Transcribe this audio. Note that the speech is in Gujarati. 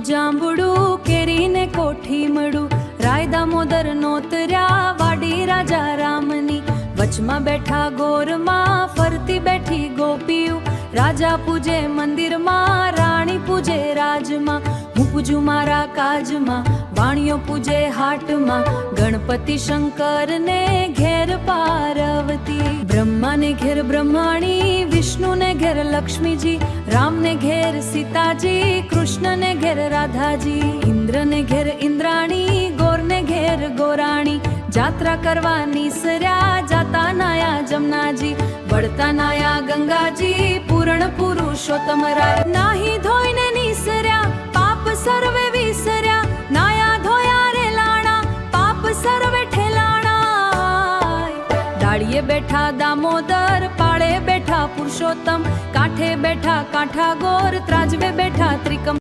જાંબુડું કેરીને કોઠી મળું, રાય દામોદર નોતર્યા વાડી રાજા રામની. વચમાં બેઠા ગોરમાં ફરતી બેઠી ગોપીયું, રાજા પૂજે મંદિરમાં રાણી પૂજે રાજમાં. હું પૂજું મારા કાજમાં, વાણીઓ પૂજે હાટમાં. ગણપતિ શંકરને ઘેર પાર્વતી, બ્રહ્માને ઘેર બ્રહ્માણી, વિષ્ણુને ઘેર લક્ષ્મીજી, રામને ઘેર સીતાજી, કૃષ્ણને ઘેર રાધાજી. ઇન્દ્રને ઘેર ઇન્દ્રાણી, ગોરને ઘેર ગોરાણી. જાત્રા કરવા નીસર્યા જાતા નાયા જમનાજી, વળતા નાયા ગંગાજી, પૂર્ણ પુરુષોત્તમ રાય. નાહી ધોઈને નીસર્યા પાપ સર્વે વિસર્યા, નાયા ધોયા રે લાણા પાપ સર્વે ઠેલાણા. ડાળીએ બેઠા દામોદર, પાળે બેઠા પુરુષોત્તમ, કાંઠે બેઠા કાંઠા ગોર, ત્રાજવે બેઠા ત્રિકમ.